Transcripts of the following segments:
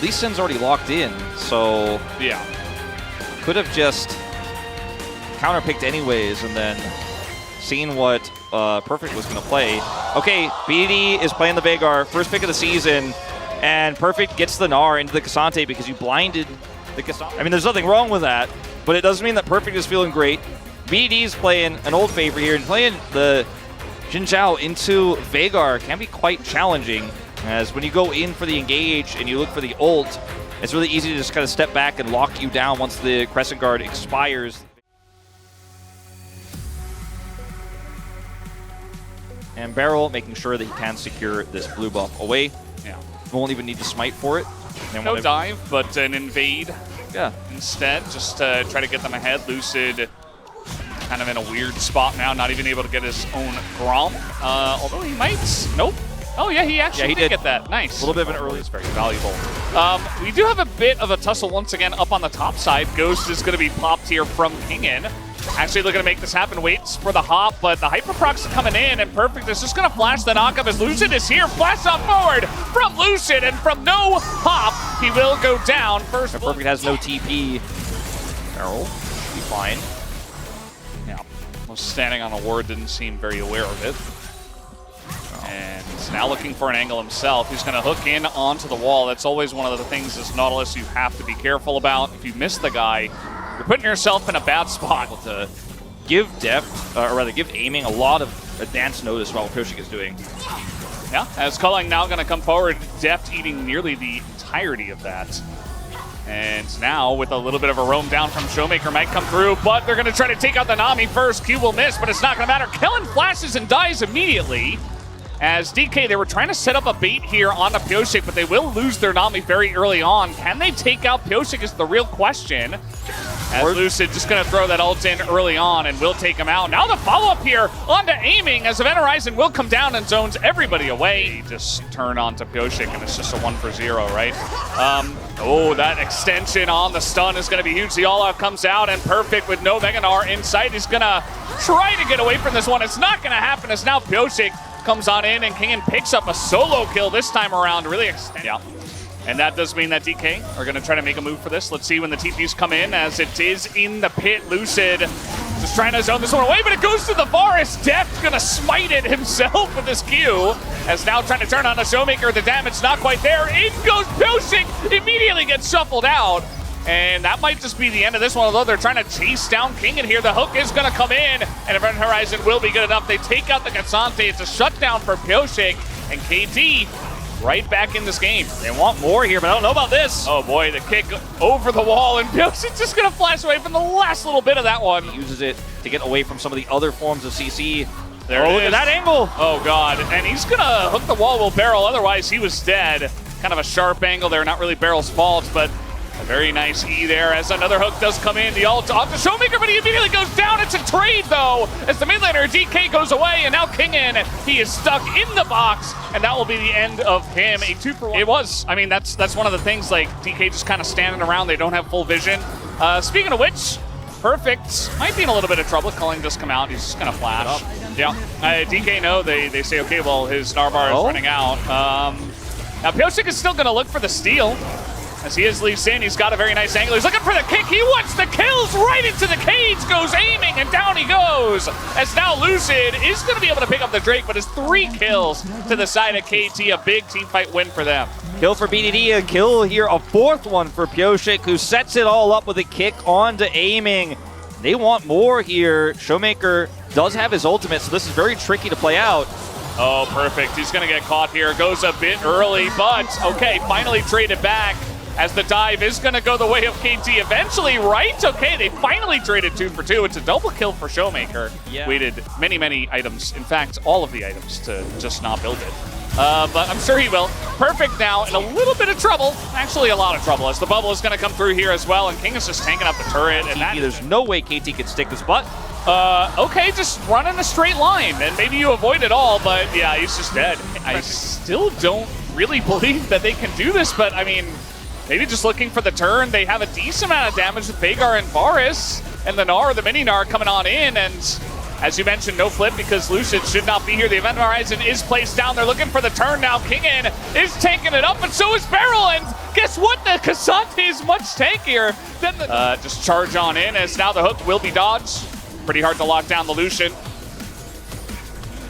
Lee Sin's already locked in, so yeah, could have just counterpicked anyways and then seen what Perfect was going to play. Okay, BD is playing the Veigar, first pick of the season, and Perfect gets the Gnar into the Cassante because you blinded the Cassante. I mean, there's nothing wrong with that, but it doesn't mean that Perfect is feeling great. BD's playing an old favorite here, and playing the Xin Zhao into Veigar can be quite challenging, as when you go in for the engage and you look for the ult, it's really easy to just kind of step back and lock you down once the Crescent Guard expires. And Barrel making sure that he can secure this blue buff away. Yeah. Won't even need to smite for it. No dive, but an invade. Yeah. Instead, just to try to get them ahead. Lucid kind of in a weird spot now, not even able to get his own Grom. Although he might. Nope. Oh, yeah, he actually did get that. Nice. A little bit of an early. It's very valuable. We do have a bit of a tussle once again up on the top side. Ghost is going to be popped here from Kingin. Actually looking to make this happen. Waits for the hop, but the Hyperprocs are coming in, and Perfect is just going to flash the knockup as Lucid is here. Flash on forward from Lucid, and from no hop, he will go down. First, Perfect has no TP. Barrel should be fine. Yeah, was standing on a ward, didn't seem very aware of it. And now looking for an angle himself. He's going to hook in onto the wall. That's always one of the things as Nautilus you have to be careful about. If you miss the guy, you're putting yourself in a bad spot. To give Deft, or rather give Aiming a lot of advance notice about what Pyosik is doing. Yeah, as Culling now going to come forward, Deft eating nearly the entirety of that. And now with a little bit of a roam down from Showmaker might come through, but they're going to try to take out the Nami first. Q will miss, but it's not going to matter. Kellen flashes and dies immediately. As DK, they were trying to set up a bait here on the Pyosik, but they will lose their Nami very early on. Can they take out Pyosik is the real question. As Lucid just going to throw that ult in early on and will take him out. Now the follow-up here onto Aiming as Event Horizon will come down and zones everybody away. Just turn onto Pyosik and it's just a 1-for-0, right? Oh, that extension on the stun is going to be huge. The all-out comes out and Perfect with no Mega Gnar in sight. He's going to try to get away from this one. It's not going to happen as now Pyosik comes on in and Kingin picks up a solo kill this time around. Really extend. Yeah. And that does mean that DK are going to try to make a move for this. Let's see when the TPs come in as it is in the pit. Lucid just trying to zone this one away, but it goes to the forest. Deft going to smite it himself with his Q. As now trying to turn on the Showmaker. The damage not quite there. In goes Pyosik. Immediately gets shuffled out. And that might just be the end of this one, although they're trying to chase down Kingin here. The hook is going to come in, and Event Horizon will be good enough. They take out the Cassante. It's a shutdown for Pyosik, and KT right back in this game. They want more here, but I don't know about this. Oh boy, the kick over the wall, and Pyosik's just going to flash away from the last little bit of that one. He uses it to get away from some of the other forms of CC. There it is. Look at that angle. Oh god, and he's going to hook the wall with Barrel, otherwise he was dead. Kind of a sharp angle there, not really Barrel's fault, but a very nice E there as another hook does come in. The ult off the Showmaker, but he immediately goes down. It's a trade, though, as the mid laner DK goes away, and now Kingin, he is stuck in the box, and that will be the end of him. A 2-for-1. It was. I mean, that's one of the things, like, DK just kind of standing around. They don't have full vision. Speaking of which, Perfect might be in a little bit of trouble. Culling just come out. He's just going to flash. Yeah. DK know. They say, okay, well, his Narbar is running out. Now, Pyosik is still going to look for the steal. As he leaves in, he's got a very nice angle. He's looking for the kick. He wants the kills. Right into the cage goes Aiming, and down he goes. As now Lucid is going to be able to pick up the Drake, but it's 3 kills to the side of KT. A big team fight win for them. Kill for BDD, a kill here, a 4th one for Pyosik, who sets it all up with a kick onto Aiming. They want more here. Showmaker does have his ultimate, so this is very tricky to play out. Oh, perfect. He's going to get caught here. Goes a bit early, but okay, finally traded back. As the dive is going to go the way of KT eventually, right? Okay, they finally traded 2 for 2. It's a double kill for Showmaker. Yeah. Waited many items. In fact, all of the items to just not build it. But I'm sure he will. Perfect now in a little bit of trouble. Actually, a lot of trouble, as the bubble is going to come through here as well. And King is just tanking up the turret. And there's no way KT can stick this butt. Okay, just run in a straight line. And maybe you avoid it all, but yeah, he's just dead. I still don't really believe that they can do this, but I mean, maybe just looking for the turn. They have a decent amount of damage with Veigar and Varus, and the Gnar, the mini Gnar, coming on in, and As you mentioned, no flip because Lucid should not be here. The Event Horizon is placed down. They're looking for the turn now. Kingin is taking it up, but so is Beryl. And guess what? The K'Sante is much tankier than the... just charge on in as now the hook will be dodged. Pretty hard to lock down the Lucian.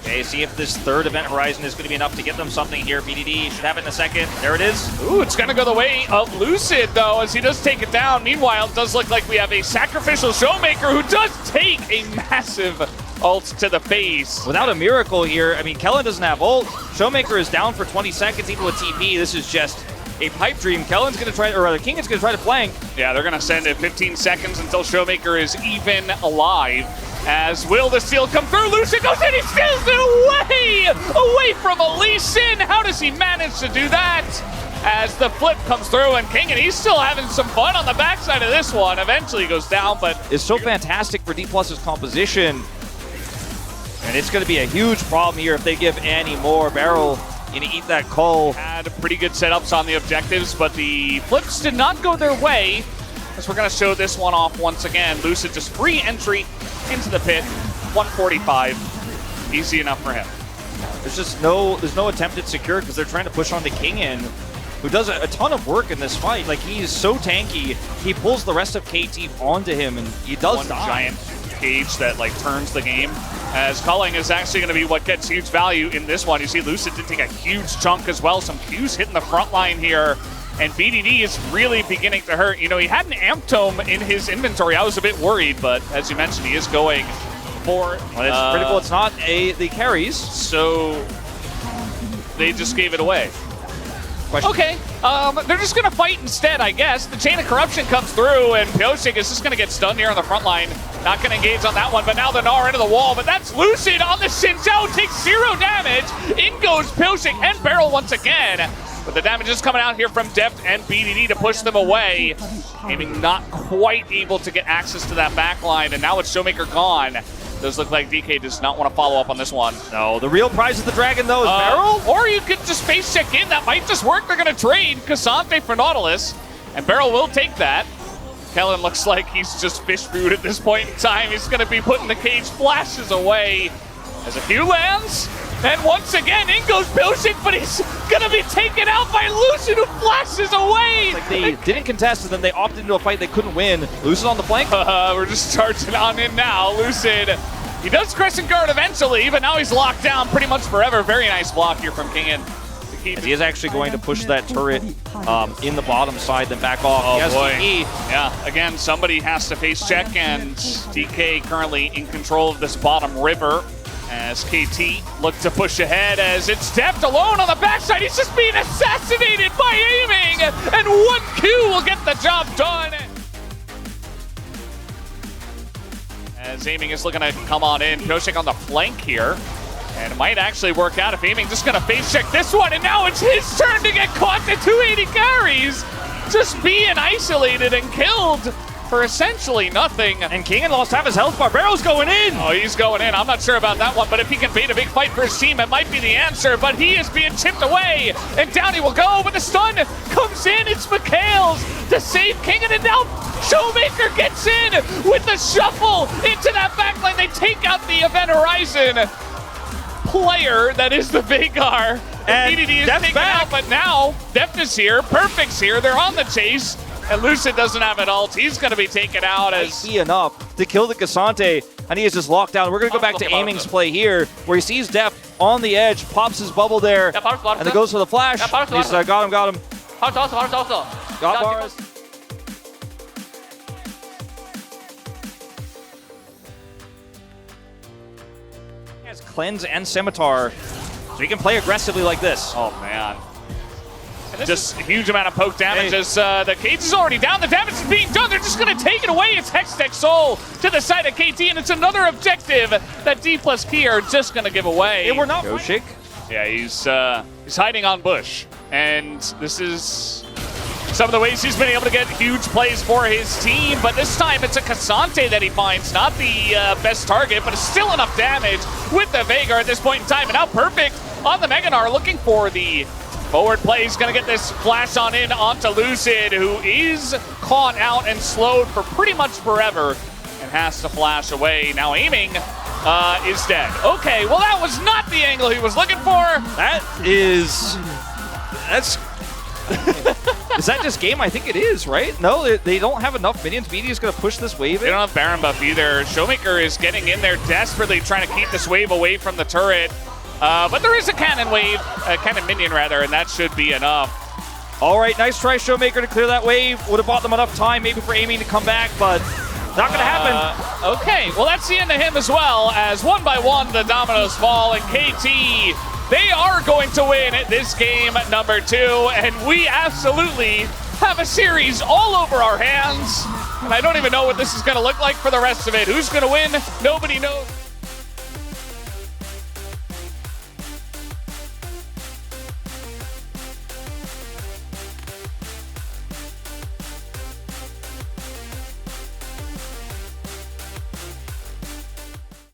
Okay, see if this third Event Horizon is going to be enough to get them something here. BDD should have it in a second. There it is. Ooh, it's going to go the way of Lucid, though, as he does take it down. Meanwhile, it does look like we have a sacrificial Showmaker who does take a massive ult to the face. Without a miracle here, I mean, Kellen doesn't have ult. Showmaker is down for 20 seconds, even with TP. This is just a pipe dream. Kellen's going to try, or rather, King is going to try to flank. Yeah, they're going to send it 15 seconds until Showmaker is even alive. As will the steal come through, Lucid goes in, he steals it away from Elysian. How does he manage to do that? As the flip comes through, and King, and he's still having some fun on the backside of this one. Eventually goes down, but it's so fantastic for D+'s composition. And it's going to be a huge problem here if they give Annie more. Beryl going to eat that call. Had pretty good setups on the objectives, but the flips did not go their way. As we're going to show this one off once again. Lucid just free entry into the pit, 145, easy enough for him. There's no attempt at secure because they're trying to push on to Kingin, who does a ton of work in this fight. Like, he's so tanky, he pulls the rest of KT onto him, and he does one die. Giant cage that like turns the game. As culling is actually going to be what gets huge value in this one. You see Lucid did take a huge chunk as well. Some Qs hitting the front line here. And BDD is really beginning to hurt. You know, he had an Amp Tome in his inventory. I was a bit worried, but as you mentioned, he is going for... Well, it's critical. It's not the carries. So they just gave it away. Question. Okay, they're just going to fight instead, I guess. The Chain of Corruption comes through, and Pyosik is just going to get stunned here on the front line. Not going to engage on that one, but now the Gnar into the wall. But that's Lucid on the Xinjiao, takes 0 damage. In goes Pyosik and Beryl once again. But the damage is coming out here from Deft and BDD to push them away. Aiming not quite able to get access to that back line, and now it's Showmaker gone. Does look like DK does not want to follow up on this one. No, the real prize of the Dragon, though, is Beryl. Or you could just face check in. That might just work. They're going to trade K'Sante for Nautilus, and Beryl will take that. Kellen looks like he's just fish food at this point in time. He's going to be putting the cage flashes away as a few lands. And once again, in goes Pyosik, but he's going to be taken out by Lucid, who flashes away. Like, they didn't contest, and then they opted into a fight they couldn't win. Lucid on the flank. We're just charging on in now. Lucid, he does crescent guard eventually, but now he's locked down pretty much forever. Very nice block here from Kingin. He is actually going to push that turret in the bottom side, then back off. Oh boy. DK. Yeah, again, somebody has to face check, and DK currently in control of this bottom river. As KT look to push ahead, as it's Deft alone on the backside. He's just being assassinated by Aiming, and 1 Q will get the job done. As Aiming is looking to come on in, Pyosik on the flank here, and it might actually work out if Aiming just gonna face check this one, and now it's his turn to get caught to 280 carries, just being isolated and killed for essentially nothing. And Kingin lost half his health bar. Beryl's going in. Oh, he's going in. I'm not sure about that one, but if he can bait a big fight for his team, it might be the answer, but he is being chipped away, and down he will go, but the stun comes in. It's McHale's to save Kingin, and now Showmaker gets in with the shuffle into that backline. They take out the Event Horizon player that is the Veigar. And BDD is taken out, but now Deft is here, Perfect's here, they're on the chase. And Lucid doesn't have an ult. He's going to be taken out as... He enough to kill the K'Sante, and he is just locked down. We're going to go back to Aiming's play here, where he sees Def on the edge, pops his bubble there, and then goes for the flash. He's got him. Got bars. He has Cleanse and Scimitar, so he can play aggressively like this. Oh, man. Just a huge amount of poke damage as the cage is already down. The damage is being done. They're just going to take it away. It's Hextech Soul to the side of KT, and it's another objective that D+P are just going to give away. They were not Pyosik. Yeah, he's hiding on Bush, and this is some of the ways he's been able to get huge plays for his team. But this time it's a K'Sante that he finds, not the best target, but it's still enough damage with the Veigar at this point in time. And now Perfect on the Mega Gnar looking for the forward play. He's going to get this flash on in onto Lucid, who is caught out and slowed for pretty much forever and has to flash away. Now Aiming is dead. Okay, well that was not the angle he was looking for. That's... Is that just game? I think it is, right? No, they don't have enough minions. BD is going to push this wave in. They don't have Baron buff either. Showmaker is getting in there desperately trying to keep this wave away from the turret. But there is a cannon wave, a cannon minion rather, and that should be enough. All right, nice try, Showmaker, to clear that wave. Would have bought them enough time maybe for Aiming to come back, but not going to happen. Okay, well that's the end of him as well, as one by one the dominoes fall, and KT, they are going to win this game number 2, and we absolutely have a series all over our hands. And I don't even know what this is going to look like for the rest of it. Who's going to win? Nobody knows.